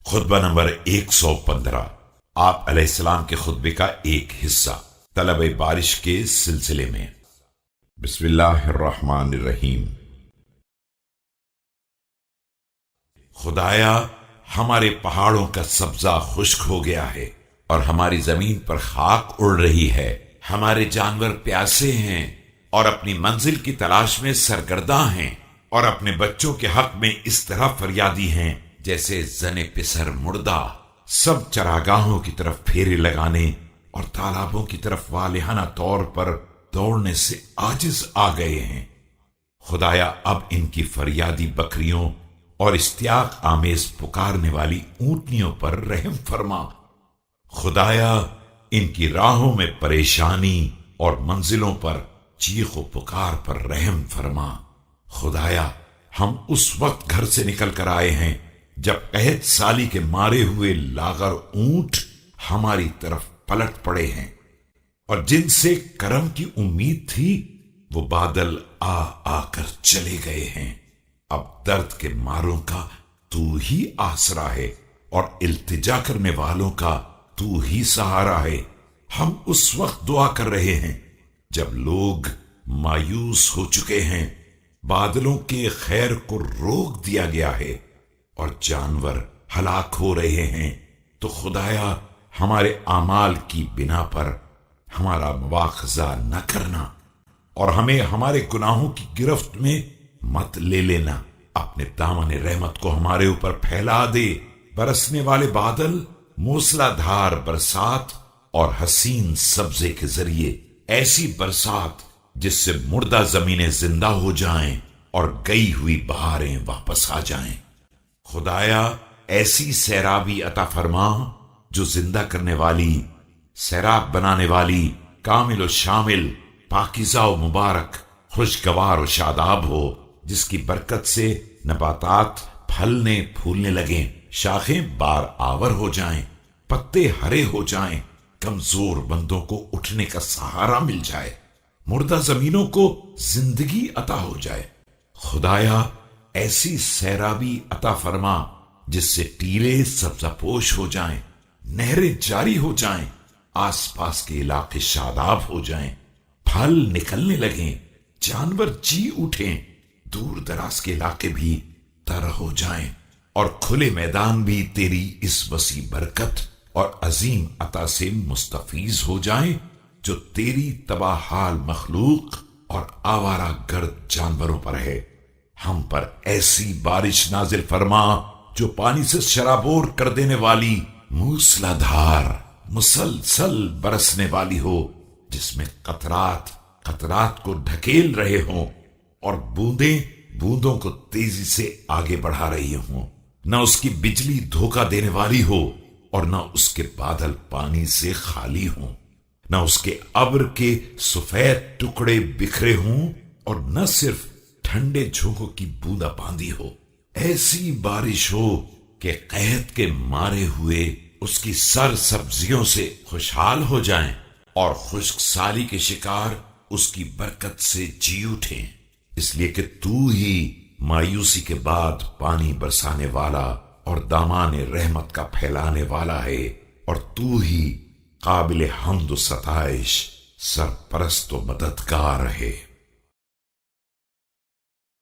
خطبہ نمبر 115 آپ علیہ السلام کے خطبے کا ایک حصہ طلب بارش کے سلسلے میں۔ بسم اللہ الرحمن الرحیم۔ خدایا، ہمارے پہاڑوں کا سبزہ خشک ہو گیا ہے اور ہماری زمین پر خاک اڑ رہی ہے۔ ہمارے جانور پیاسے ہیں اور اپنی منزل کی تلاش میں سرگرداں ہیں، اور اپنے بچوں کے حق میں اس طرح فریادی ہیں جیسے زن پسر مردہ۔ سب چراگاہوں کی طرف پھیرے لگانے اور تالابوں کی طرف والہانہ طور پر دوڑنے سے عاجز آ گئے ہیں۔ خدایا، اب ان کی فریادی بکریوں اور اشتیاق آمیز پکارنے والی اونٹنیوں پر رحم فرما۔ خدایا، ان کی راہوں میں پریشانی اور منزلوں پر چیخ و پکار پر رحم فرما۔ خدایا، ہم اس وقت گھر سے نکل کر آئے ہیں جب قحط سالی کے مارے ہوئے لاغر اونٹ ہماری طرف پلٹ پڑے ہیں، اور جن سے کرم کی امید تھی وہ بادل آ آ کر چلے گئے ہیں۔ اب درد کے ماروں کا تو ہی آسرا ہے اور التجا کرنے والوں کا تو ہی سہارا ہے۔ ہم اس وقت دعا کر رہے ہیں جب لوگ مایوس ہو چکے ہیں، بادلوں کے خیر کو روک دیا گیا ہے اور جانور ہلاک ہو رہے ہیں، تو خدایا، ہمارے اعمال کی بنا پر ہمارا مواخذہ نہ کرنا اور ہمیں ہمارے گناہوں کی گرفت میں مت لے لینا۔ اپنے دامن رحمت کو ہمارے اوپر پھیلا دے۔ برسنے والے بادل، موسلا دھار برسات اور حسین سبزے کے ذریعے ایسی برسات جس سے مردہ زمینیں زندہ ہو جائیں اور گئی ہوئی بہاریں واپس آ جائیں۔ خدایا، ایسی سیرابی عطا فرما جو زندہ کرنے والی، سیراب بنانے والی، کامل و شامل، پاکیزہ و مبارک، خوشگوار و شاداب ہو، جس کی برکت سے نباتات پھلنے پھولنے لگیں، شاخیں بار آور ہو جائیں، پتے ہرے ہو جائیں، کمزور بندوں کو اٹھنے کا سہارا مل جائے، مردہ زمینوں کو زندگی عطا ہو جائے۔ خدایا، ایسی سیرابی عطا فرما جس سے ٹیلے سبزہ پوش ہو جائیں، نہریں جاری ہو جائیں، آس پاس کے علاقے شاداب ہو جائیں، پھل نکلنے لگیں، جانور جی اٹھیں، دور دراز کے علاقے بھی تر ہو جائیں، اور کھلے میدان بھی تیری اس وسیع برکت اور عظیم عطا سے مستفیض ہو جائیں جو تیری تباہ حال مخلوق اور آوارہ گرد جانوروں پر ہے۔ ہم پر ایسی بارش نازل فرما جو پانی سے شرابور کر دینے والی، موسلا دھار، مسلسل برسنے والی ہو، جس میں قطرات قطرات کو ڈھکیل رہے ہوں اور بوندیں بوندوں کو تیزی سے آگے بڑھا رہی ہوں۔ نہ اس کی بجلی دھوکہ دینے والی ہو اور نہ اس کے بادل پانی سے خالی ہوں، نہ اس کے ابر کے سفید ٹکڑے بکھرے ہوں اور نہ صرف ٹھنڈے جھونکوں کی بوندا باندی ہو۔ ایسی بارش ہو کہ قحط کے مارے ہوئے اس کی سر سبزیوں سے خوشحال ہو جائیں اور خشک سالی کے شکار اس کی برکت سے جی اٹھیں، اس لیے کہ تو ہی مایوسی کے بعد پانی برسانے والا اور دامان رحمت کا پھیلانے والا ہے، اور تو ہی قابل حمد و ستائش، سرپرست و مددگار ہے۔